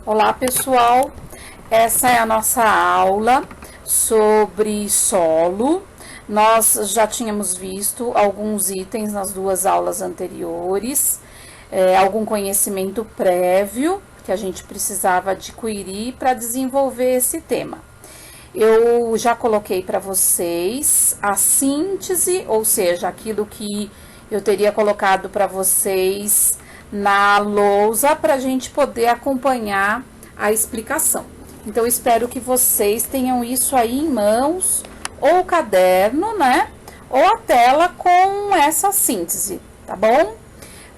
Olá pessoal, essa é a nossa aula sobre solo. Nós já tínhamos visto alguns itens nas duas aulas anteriores, algum conhecimento prévio que a gente precisava adquirir para desenvolver esse tema. Eu já coloquei para vocês a síntese, ou seja, aquilo que eu teria colocado para vocês na lousa para a gente poder acompanhar a explicação. Então, espero que vocês tenham isso aí em mãos, ou o caderno, né? Ou a tela com essa síntese, tá bom?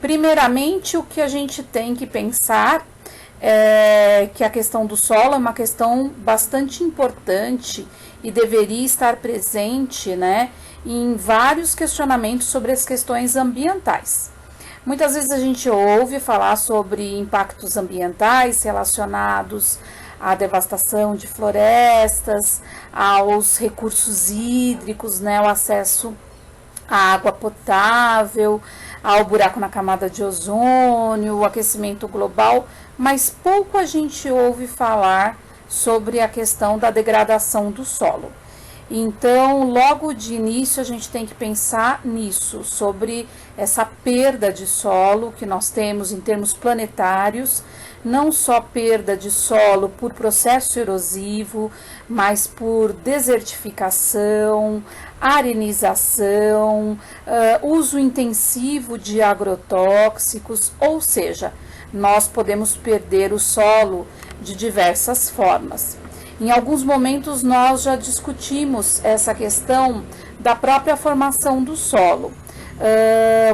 Primeiramente, o que a gente tem que pensar é que a questão do solo é uma questão bastante importante e deveria estar presente, né, em vários questionamentos sobre as questões ambientais. Muitas vezes a gente ouve falar sobre impactos ambientais relacionados à devastação de florestas, aos recursos hídricos, né, o acesso à água potável, ao buraco na camada de ozônio, o aquecimento global, mas pouco a gente ouve falar sobre a questão da degradação do solo. Então, logo de início, a gente tem que pensar nisso, sobre essa perda de solo que nós temos em termos planetários, não só perda de solo por processo erosivo, mas por desertificação, arenização, uso intensivo de agrotóxicos, ou seja, nós podemos perder o solo de diversas formas. Em alguns momentos nós já discutimos essa questão da própria formação do solo.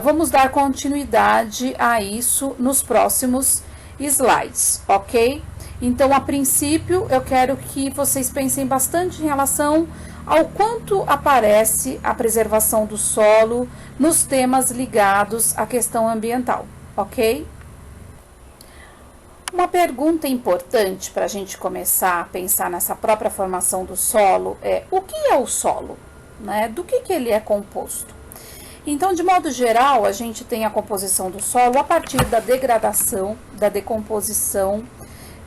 Vamos dar continuidade a isso nos próximos slides, ok? Então, a princípio, eu quero que vocês pensem bastante em relação ao quanto aparece a preservação do solo nos temas ligados à questão ambiental, ok? Uma pergunta importante para a gente começar a pensar nessa própria formação do solo é: o que é o solo? Né? Do que ele é composto? Então, de modo geral, a gente tem a composição do solo a partir da degradação, da decomposição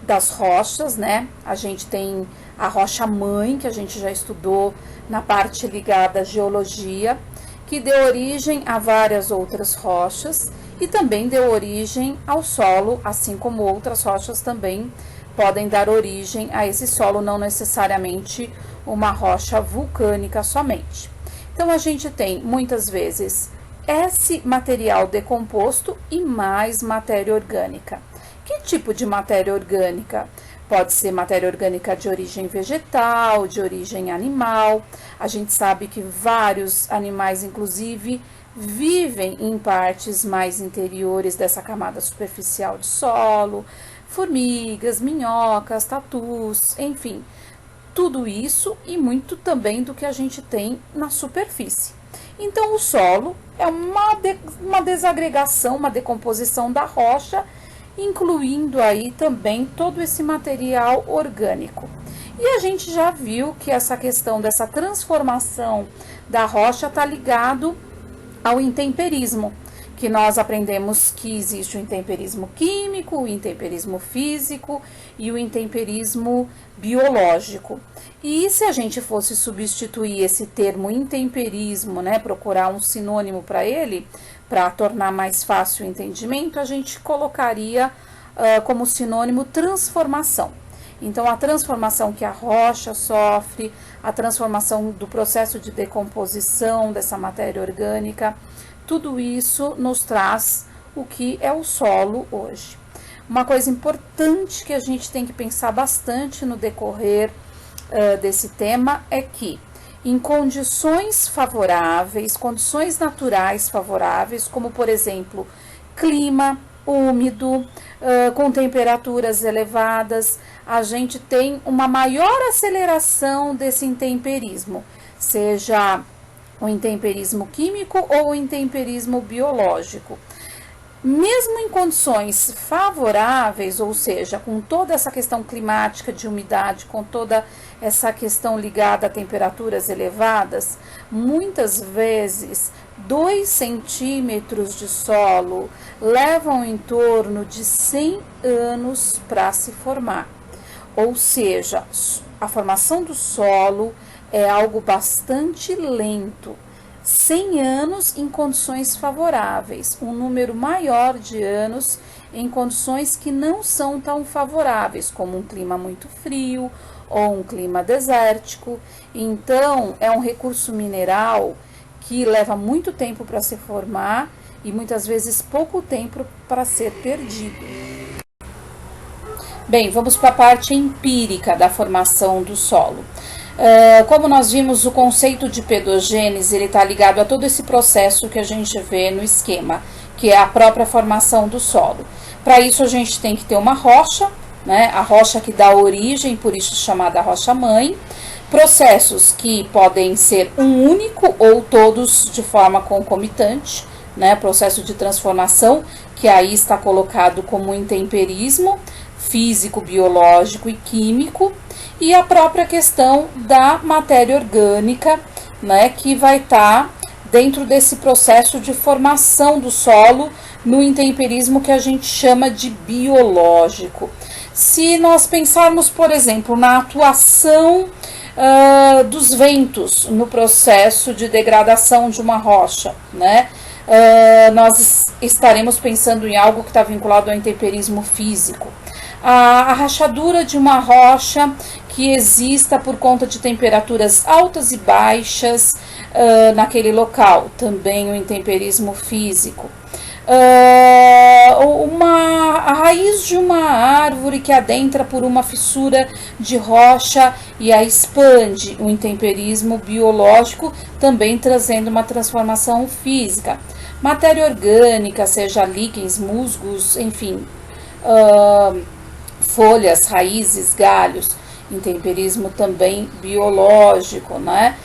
das rochas, né? A gente tem a rocha mãe, que a gente já estudou na parte ligada à geologia, que deu origem a várias outras rochas e também deu origem ao solo, assim como outras rochas também podem dar origem a esse solo, não necessariamente uma rocha vulcânica somente. Então, a gente tem, muitas vezes, esse material decomposto e mais matéria orgânica. Que tipo de matéria orgânica? Pode ser matéria orgânica de origem vegetal, de origem animal. A gente sabe que vários animais, inclusive, vivem em partes mais interiores dessa camada superficial de solo, formigas, minhocas, tatus, enfim, tudo isso e muito também do que a gente tem na superfície. Então, o solo é uma desagregação, uma decomposição da rocha, incluindo aí também todo esse material orgânico. E a gente já viu que essa questão dessa transformação da rocha está ligado ao intemperismo, que nós aprendemos que existe o intemperismo químico, o intemperismo físico e o intemperismo biológico. E se a gente fosse substituir esse termo intemperismo, né, procurar um sinônimo para ele, para tornar mais fácil o entendimento, a gente colocaria como sinônimo transformação. Então, a transformação que a rocha sofre, a transformação do processo de decomposição dessa matéria orgânica, tudo isso nos traz o que é o solo hoje. Uma coisa importante que a gente tem que pensar bastante no decorrer desse tema é que, em condições favoráveis, condições naturais favoráveis, como por exemplo, clima úmido, com temperaturas elevadas, a gente tem uma maior aceleração desse intemperismo, seja o intemperismo químico ou o intemperismo biológico. Mesmo em condições favoráveis, ou seja, com toda essa questão climática de umidade, com toda essa questão ligada a temperaturas elevadas, muitas vezes 2 centímetros de solo levam em torno de 100 anos para se formar. Ou seja, a formação do solo é algo bastante lento. 100 anos em condições favoráveis, um número maior de anos em condições que não são tão favoráveis, como um clima muito frio ou um clima desértico. Então, é um recurso mineral que leva muito tempo para se formar e muitas vezes pouco tempo para ser perdido. Bem, vamos para a parte empírica da formação do solo. Como nós vimos, o conceito de pedogênese está ligado a todo esse processo que a gente vê no esquema, que é a própria formação do solo. Para isso a gente tem que ter uma rocha, né? A rocha que dá origem, por isso chamada rocha-mãe, processos que podem ser um único ou todos de forma concomitante, né? Processo de transformação, que aí está colocado como intemperismo físico, biológico e químico, e a própria questão da matéria orgânica, né, que vai estar dentro desse processo de formação do solo no intemperismo que a gente chama de biológico. Se nós pensarmos, por exemplo, na atuação dos ventos no processo de degradação de uma rocha, né, nós estaremos pensando em algo que está vinculado ao intemperismo físico. A rachadura de uma rocha que exista por conta de temperaturas altas e baixas naquele local, também o intemperismo físico. A raiz de uma árvore que adentra por uma fissura de rocha e a expande, o intemperismo biológico, também trazendo uma transformação física. Matéria orgânica, seja líquens, musgos, enfim, folhas, raízes, galhos, intemperismo também biológico, né?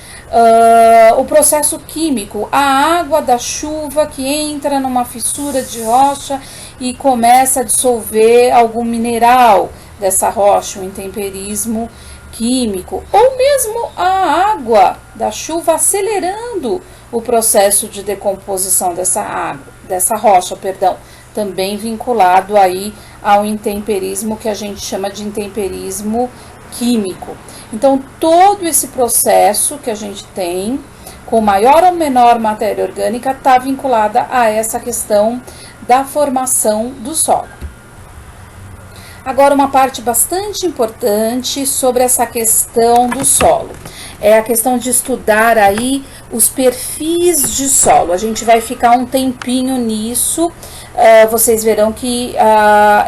O processo químico, a água da chuva que entra numa fissura de rocha e começa a dissolver algum mineral dessa rocha, o intemperismo químico, ou mesmo a água da chuva acelerando o processo de decomposição dessa rocha, também vinculado aí ao intemperismo que a gente chama de intemperismo químico. Então, todo esse processo que a gente tem, com maior ou menor matéria orgânica, está vinculada a essa questão da formação do solo. Agora, uma parte bastante importante sobre essa questão do solo. É a questão de estudar aí os perfis de solo. A gente vai ficar um tempinho nisso. Vocês verão que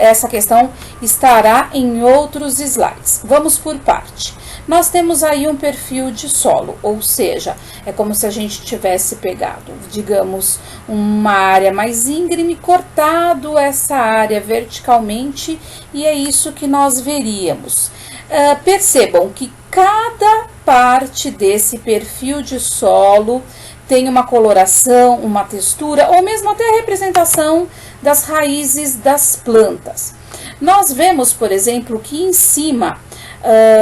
essa questão estará em outros slides. Vamos por parte. Nós temos aí um perfil de solo, ou seja, é como se a gente tivesse pegado, digamos, uma área mais íngreme, cortado essa área verticalmente, e é isso que nós veríamos. Percebam que cada parte desse perfil de solo tem uma coloração, uma textura, ou mesmo até a representação das raízes das plantas. Nós vemos, por exemplo, que em cima,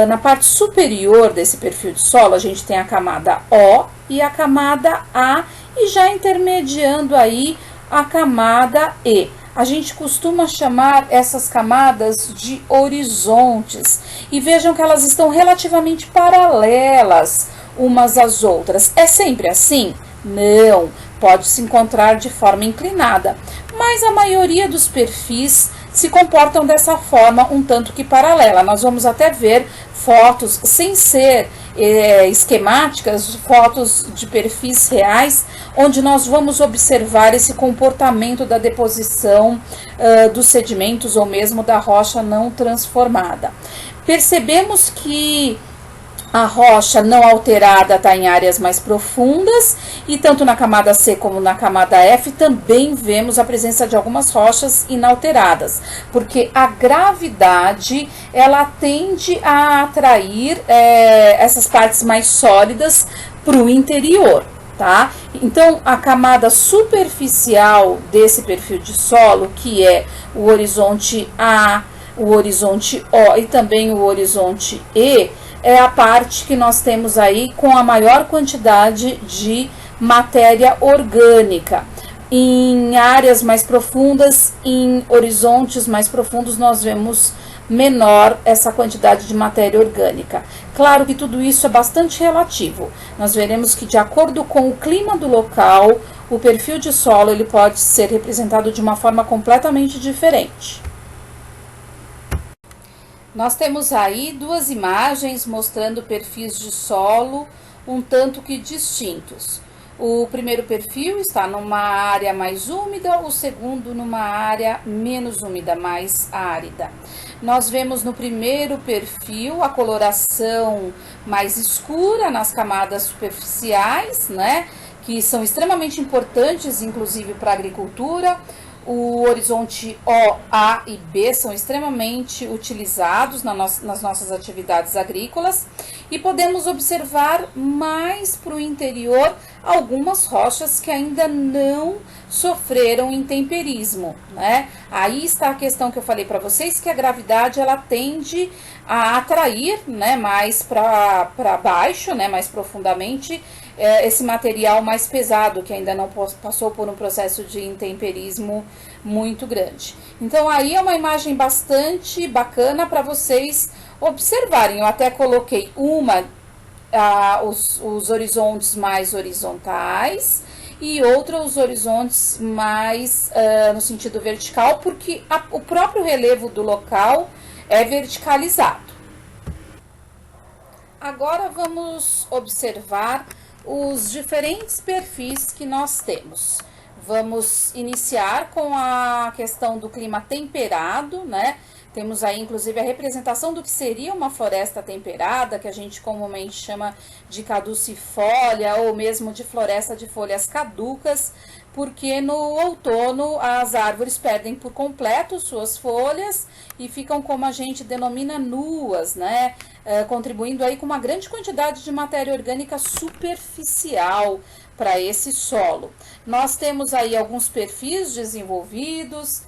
na parte superior desse perfil de solo, a gente tem a camada O e a camada A, e já intermediando aí a camada E. A gente costuma chamar essas camadas de horizontes, e vejam que elas estão relativamente paralelas umas às outras. É sempre assim? Não, pode se encontrar de forma inclinada, mas a maioria dos perfis se comportam dessa forma um tanto que paralela. Nós vamos até ver fotos, sem ser esquemáticas, fotos de perfis reais, onde nós vamos observar esse comportamento da deposição dos sedimentos ou mesmo da rocha não transformada. Percebemos que a rocha não alterada está em áreas mais profundas, e tanto na camada C como na camada F também vemos a presença de algumas rochas inalteradas, porque a gravidade ela tende a atrair essas partes mais sólidas para o interior, tá? Então, a camada superficial desse perfil de solo, que é o horizonte A, o horizonte O e também o horizonte E, é a parte que nós temos aí com a maior quantidade de matéria orgânica. Em áreas mais profundas, em horizontes mais profundos, nós vemos menor essa quantidade de matéria orgânica. Claro que tudo isso é bastante relativo. Nós veremos que, de acordo com o clima do local, o perfil de solo ele pode ser representado de uma forma completamente diferente. Nós temos aí duas imagens mostrando perfis de solo um tanto que distintos. O primeiro perfil está numa área mais úmida, o segundo numa área menos úmida, mais árida. Nós vemos no primeiro perfil a coloração mais escura nas camadas superficiais, né, que são extremamente importantes, inclusive para a agricultura. O horizonte O, A e B são extremamente utilizados nas nossas atividades agrícolas e podemos observar mais para o interior algumas rochas que ainda não sofreram intemperismo, né? Aí está a questão que eu falei para vocês, que a gravidade ela tende a atrair, né, mais para baixo, né, mais profundamente, esse material mais pesado que ainda não passou por um processo de intemperismo muito grande. Então aí é uma imagem bastante bacana para vocês observarem. Eu até coloquei os horizontes mais horizontais e outra os horizontes mais no sentido vertical, porque o próprio relevo do local é verticalizado. Agora vamos observar os diferentes perfis que nós temos. Vamos iniciar com a questão do clima temperado, né? Temos aí, inclusive, a representação do que seria uma floresta temperada, que a gente comumente chama de caducifólia ou mesmo de floresta de folhas caducas, porque no outono as árvores perdem por completo suas folhas e ficam, como a gente denomina, nuas, né? Contribuindo aí com uma grande quantidade de matéria orgânica superficial para esse solo. Nós temos aí alguns perfis desenvolvidos,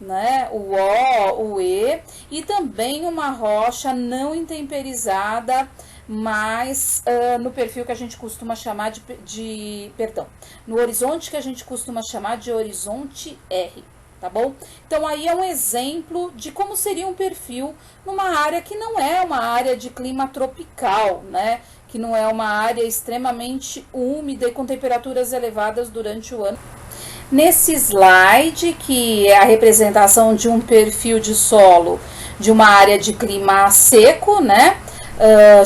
né, o O, o E, e também uma rocha não intemperizada, mas no perfil que a gente costuma chamar no horizonte que a gente costuma chamar de horizonte R, tá bom? Então aí é um exemplo de como seria um perfil numa área que não é uma área de clima tropical, né? Que não é uma área extremamente úmida e com temperaturas elevadas durante o ano. Nesse slide, que é a representação de um perfil de solo de uma área de clima seco, né?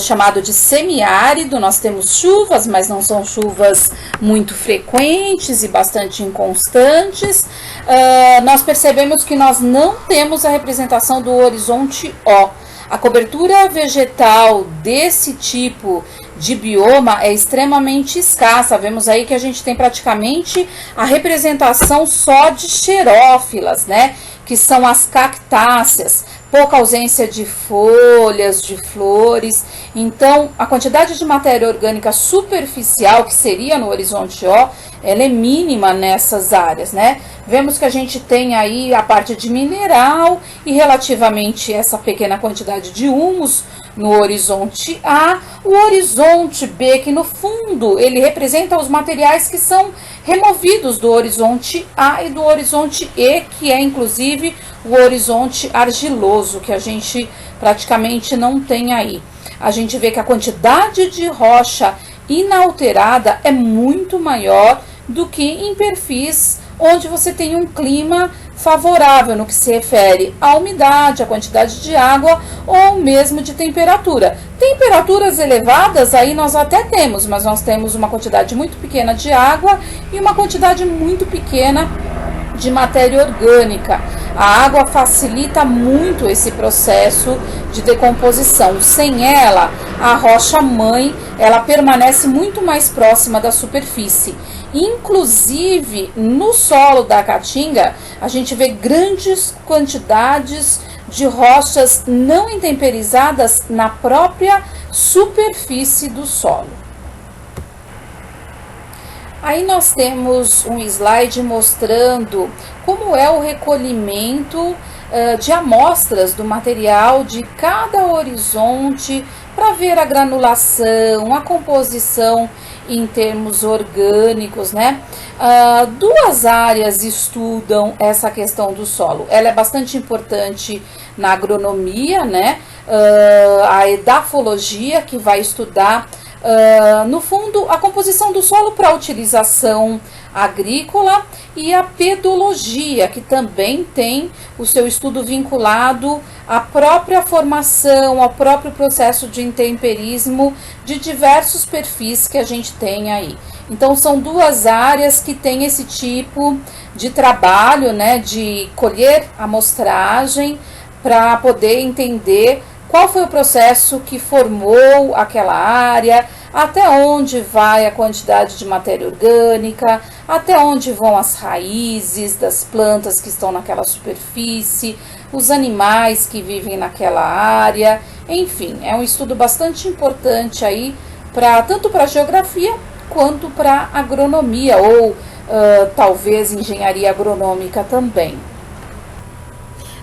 Chamado de semiárido, nós temos chuvas, mas não são chuvas muito frequentes e bastante inconstantes. Nós percebemos que nós não temos a representação do horizonte O. A cobertura vegetal desse tipo de bioma é extremamente escassa. Vemos aí que a gente tem praticamente a representação só de xerófilas, né? Que são as cactáceas. Pouca ausência de folhas, de flores. Então, a quantidade de matéria orgânica superficial que seria no horizonte O, ela é mínima nessas áreas, né? Vemos que a gente tem aí a parte de mineral e relativamente essa pequena quantidade de humus no horizonte A. O horizonte B, que no fundo ele representa os materiais que são removidos do horizonte A e do horizonte E, que é inclusive o horizonte argiloso, que a gente praticamente não tem aí. A gente vê que a quantidade de rocha inalterada é muito maior do que em perfis onde você tem um clima favorável no que se refere à umidade, à quantidade de água ou mesmo de temperatura. Temperaturas elevadas aí nós até temos, mas nós temos uma quantidade muito pequena de água e uma quantidade muito pequena de matéria orgânica. A água facilita muito esse processo de decomposição. Sem ela, a rocha mãe, ela permanece muito mais próxima da superfície. Inclusive, no solo da Caatinga, a gente vê grandes quantidades de rochas não intemperizadas na própria superfície do solo. Aí nós temos um slide mostrando como é o recolhimento de amostras do material de cada horizonte para ver a granulação, a composição em termos orgânicos, né? Duas áreas estudam essa questão do solo. Ela é bastante importante na agronomia, né? A edafologia, que vai estudar, no fundo, a composição do solo para utilização agrícola, e a pedologia, que também tem o seu estudo vinculado à própria formação, ao próprio processo de intemperismo de diversos perfis que a gente tem aí. Então são duas áreas que têm esse tipo de trabalho, né, de colher amostragem para poder entender qual foi o processo que formou aquela área, até onde vai a quantidade de matéria orgânica, até onde vão as raízes das plantas que estão naquela superfície, os animais que vivem naquela área. Enfim, é um estudo bastante importante aí, tanto para geografia quanto para agronomia, ou talvez engenharia agronômica também.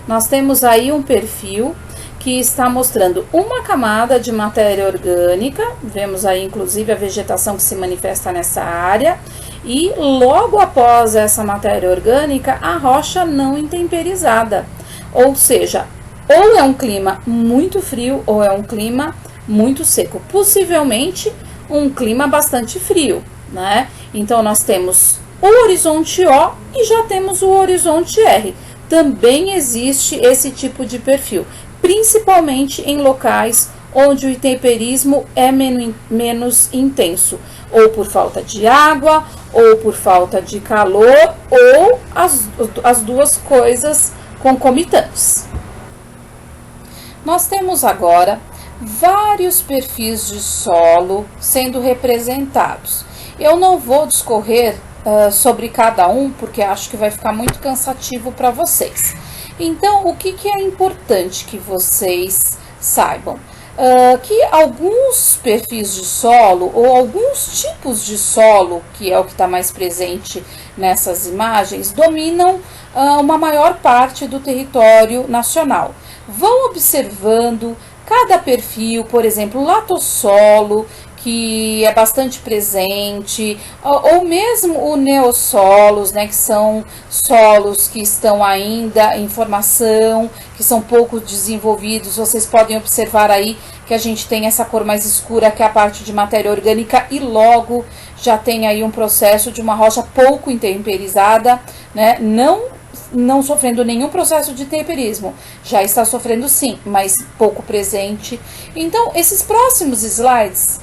Nós temos aí um perfil que está mostrando uma camada de matéria orgânica, vemos aí inclusive a vegetação que se manifesta nessa área, e logo após essa matéria orgânica, a rocha não intemperizada, ou seja, ou é um clima muito frio ou é um clima muito seco, possivelmente um clima bastante frio, né? Então nós temos o horizonte O e já temos o horizonte R. Também existe esse tipo de perfil, principalmente em locais onde o intemperismo é menos intenso, ou por falta de água, ou por falta de calor, ou as duas coisas concomitantes. Nós temos agora vários perfis de solo sendo representados. Eu não vou discorrer sobre cada um, porque acho que vai ficar muito cansativo para vocês. Então, o que é importante que vocês saibam? Que alguns perfis de solo, ou alguns tipos de solo, que é o que está mais presente nessas imagens, dominam uma maior parte do território nacional. Vão observando cada perfil, por exemplo, o latossolo, que é bastante presente, ou mesmo o neossolos, né, que são solos que estão ainda em formação, que são pouco desenvolvidos. Vocês podem observar aí que a gente tem essa cor mais escura, que é a parte de matéria orgânica, e logo já tem aí um processo de uma rocha pouco intemperizada, né, não sofrendo nenhum processo de temperismo, já está sofrendo sim, mas pouco presente. Então, esses próximos slides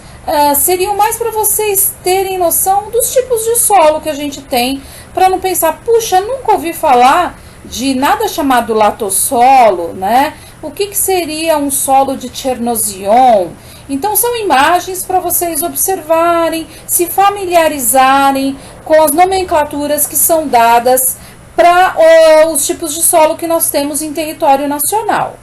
seriam mais para vocês terem noção dos tipos de solo que a gente tem, para não pensar, puxa, nunca ouvi falar de nada chamado latossolo, né? O que seria um solo de Chernozem? Então, são imagens para vocês observarem, se familiarizarem com as nomenclaturas que são dadas para os tipos de solo que nós temos em território nacional.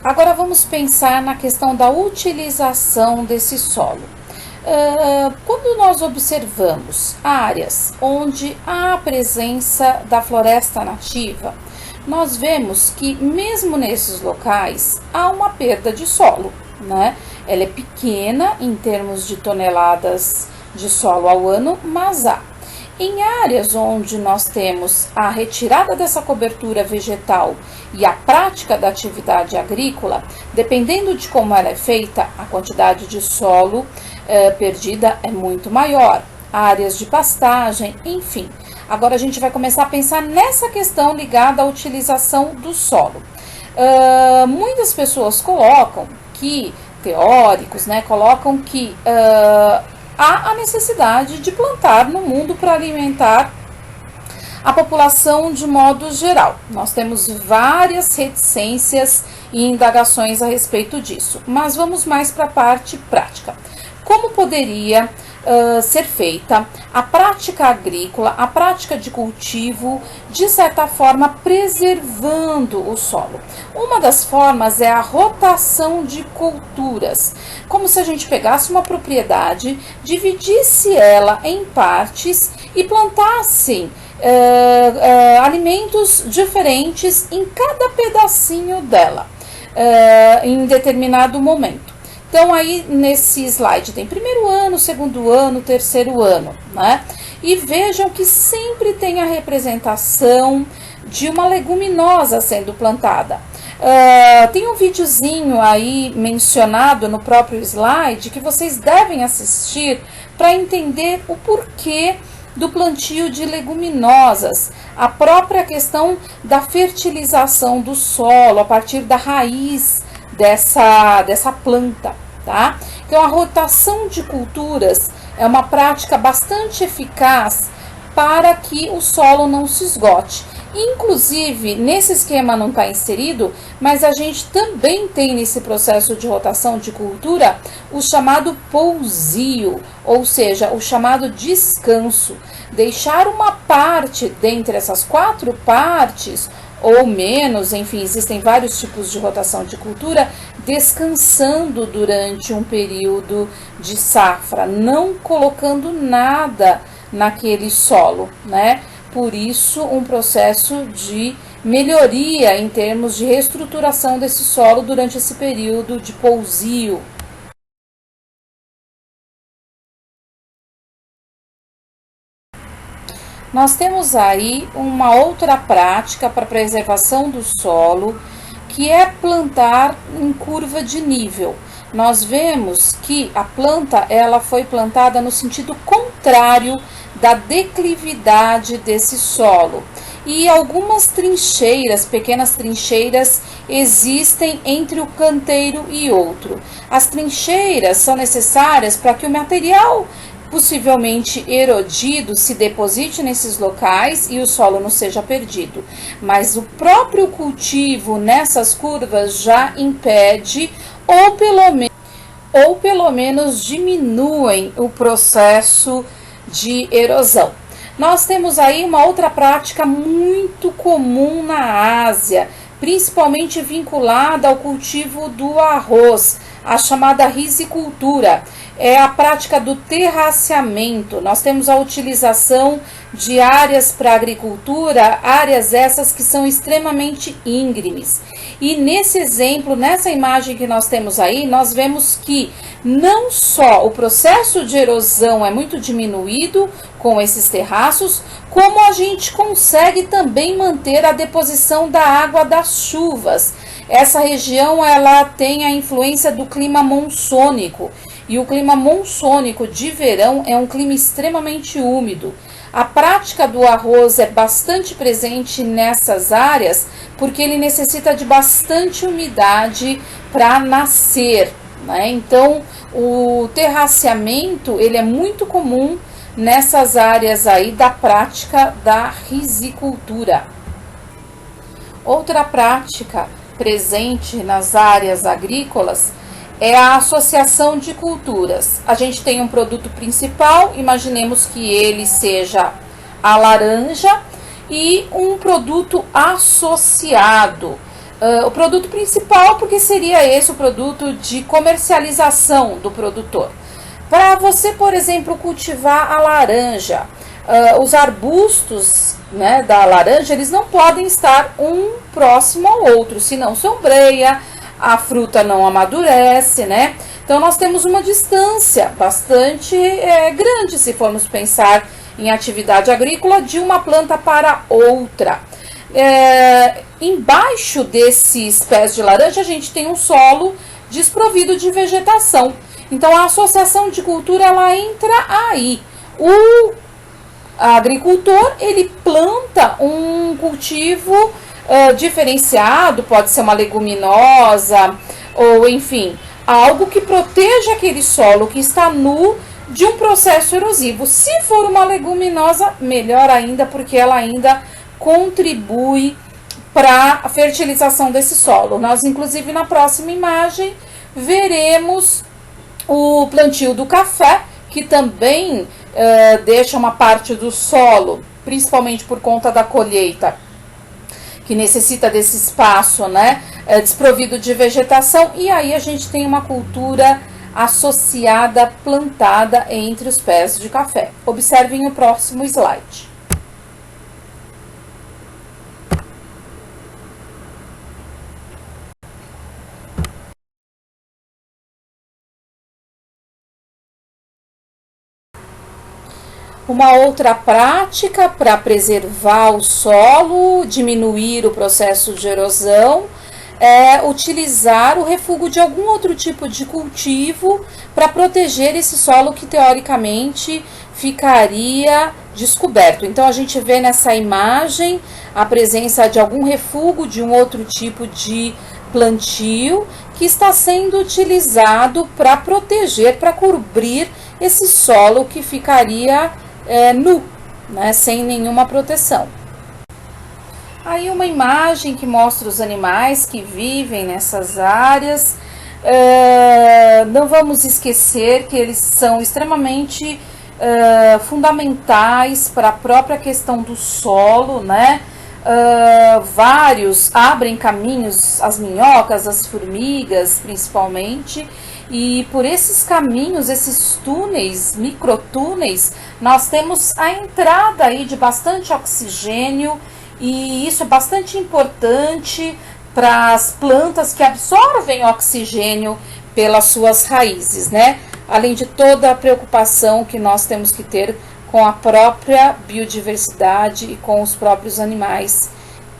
Agora vamos pensar na questão da utilização desse solo. Quando nós observamos áreas onde há a presença da floresta nativa, nós vemos que mesmo nesses locais há uma perda de solo, né? Ela é pequena em termos de toneladas de solo ao ano, mas há. Em áreas onde nós temos a retirada dessa cobertura vegetal e a prática da atividade agrícola, dependendo de como ela é feita, a quantidade de solo perdida é muito maior. áreas de pastagem, enfim. Agora a gente vai começar a pensar nessa questão ligada à utilização do solo. Muitas pessoas colocam que, teóricos, né, colocam que há a necessidade de plantar no mundo para alimentar a população de modo geral. Nós temos várias reticências e indagações a respeito disso, mas vamos mais para a parte prática. Como poderia ser feita a prática agrícola, a prática de cultivo, de certa forma preservando o solo? Uma das formas é a rotação de culturas, como se a gente pegasse uma propriedade, dividisse ela em partes e plantasse alimentos diferentes em cada pedacinho dela, em determinado momento. Então aí nesse slide tem primeiro ano, segundo ano, terceiro ano, né? E vejam que sempre tem a representação de uma leguminosa sendo plantada. Tem um videozinho aí mencionado no próprio slide que vocês devem assistir para entender o porquê do plantio de leguminosas, a própria questão da fertilização do solo a partir da raiz dessa planta, tá? Então a rotação de culturas é uma prática bastante eficaz para que o solo não se esgote. Inclusive, nesse esquema não está inserido, mas a gente também tem nesse processo de rotação de cultura o chamado pousio, ou seja, o chamado descanso. Deixar uma parte dentre essas 4 partes, ou menos, enfim, existem vários tipos de rotação de cultura, descansando durante um período de safra, não colocando nada naquele solo, né? Por isso, um processo de melhoria em termos de reestruturação desse solo durante esse período de pousio. Nós temos aí uma outra prática para preservação do solo, que é plantar em curva de nível. Nós vemos que a planta ela foi plantada no sentido contrário da declividade desse solo. E algumas trincheiras, pequenas trincheiras, existem entre o canteiro e outro. As trincheiras são necessárias para que o material possivelmente erodido se deposite nesses locais e o solo não seja perdido. Mas o próprio cultivo nessas curvas já impede ou pelo menos diminuem o processo de erosão. Nós temos aí uma outra prática muito comum na Ásia, principalmente vinculada ao cultivo do arroz, a chamada rizicultura. É a prática do terraceamento. Nós temos a utilização de áreas para agricultura, áreas essas que são extremamente íngremes. E nesse exemplo, nessa imagem que nós temos aí, nós vemos que não só o processo de erosão é muito diminuído com esses terraços, como a gente consegue também manter a deposição da água das chuvas. Essa região ela tem a influência do clima monsônico, e o clima monsônico de verão é um clima extremamente úmido. A prática do arroz é bastante presente nessas áreas porque ele necessita de bastante umidade para nascer, né? Então, o terraceamento ele é muito comum nessas áreas aí da prática da rizicultura. Outra prática presente nas áreas agrícolas é a associação de culturas. A gente tem um produto principal, imaginemos que ele seja a laranja, e um produto associado. O produto principal, porque seria esse o produto de comercialização do produtor. Para você, por exemplo, cultivar a laranja, os arbustos, né, da laranja, eles não podem estar um próximo ao outro, senão sombreia, a fruta não amadurece, né? Então nós temos uma distância bastante grande, se formos pensar em atividade agrícola, de uma planta para outra. Embaixo desses pés de laranja a gente tem um solo desprovido de vegetação. Então a associação de cultura ela entra aí. o agricultor, ele planta um cultivo diferenciado, pode ser uma leguminosa, ou enfim, algo que proteja aquele solo que está nu de um processo erosivo. Se for uma leguminosa, melhor ainda, porque ela ainda contribui para a fertilização desse solo. Nós, inclusive, na próxima imagem, veremos o plantio do café, que também deixa uma parte do solo, principalmente por conta da colheita, que necessita desse espaço, né, desprovido de vegetação, e aí a gente tem uma cultura associada, plantada entre os pés de café. Observem o próximo slide. Uma outra prática para preservar o solo, diminuir o processo de erosão, é utilizar o refúgio de algum outro tipo de cultivo para proteger esse solo que teoricamente ficaria descoberto. Então a gente vê nessa imagem a presença de algum refúgio de um outro tipo de plantio que está sendo utilizado para proteger, para cobrir esse solo que ficaria nu, né, sem nenhuma proteção. Aí uma imagem que mostra os animais que vivem nessas áreas. Não vamos esquecer que eles são extremamente fundamentais para a própria questão do solo, né? Vários abrem caminhos, as minhocas, as formigas principalmente, e por esses caminhos, esses túneis, microtúneis, nós temos a entrada aí de bastante oxigênio, e isso é bastante importante para as plantas que absorvem oxigênio pelas suas raízes, né? Além de toda a preocupação que nós temos que ter com a própria biodiversidade e com os próprios animais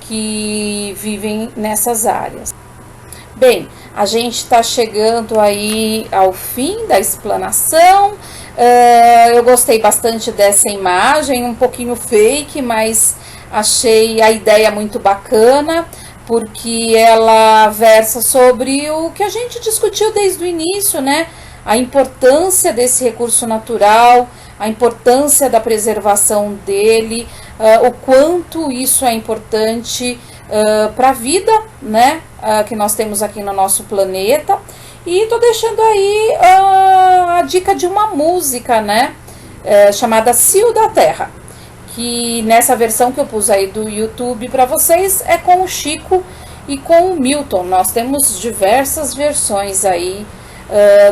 que vivem nessas áreas. Bem, a gente está chegando aí ao fim da explanação. Eu gostei bastante dessa imagem, um pouquinho fake, mas achei a ideia muito bacana, porque ela versa sobre o que a gente discutiu desde o início, né? A importância desse recurso natural, a importância da preservação dele, o quanto isso é importante para a vida, né, que nós temos aqui no nosso planeta. E tô deixando aí a dica de uma música, né, chamada Cio da Terra, que nessa versão que eu pus aí do YouTube para vocês é com o Chico e com o Milton. Nós temos diversas versões aí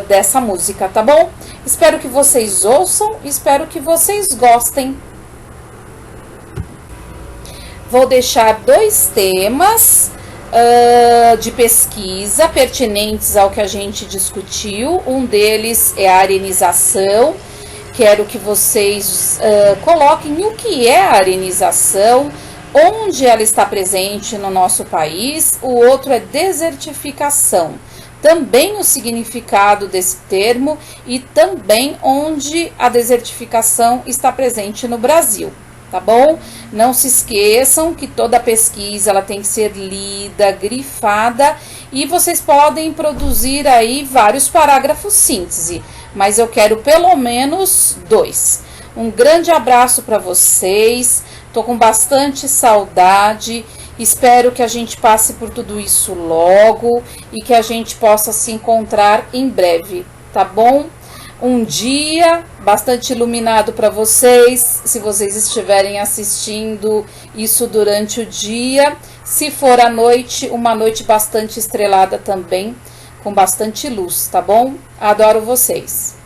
dessa música, tá bom? Espero que vocês ouçam, espero que vocês gostem. Vou deixar 2 temas de pesquisa pertinentes ao que a gente discutiu. Um deles é a arenização. Quero que vocês coloquem o que é a arenização, onde ela está presente no nosso país. O outro é desertificação. Também o significado desse termo e também onde a desertificação está presente no Brasil, tá bom? Não se esqueçam que toda pesquisa ela tem que ser lida, grifada, e vocês podem produzir aí vários parágrafos síntese, mas eu quero pelo menos 2. Um grande abraço para vocês, tô com bastante saudade. Espero que a gente passe por tudo isso logo e que a gente possa se encontrar em breve, tá bom? Um dia bastante iluminado para vocês, se vocês estiverem assistindo isso durante o dia. Se for à noite, uma noite bastante estrelada também, com bastante luz, tá bom? Adoro vocês!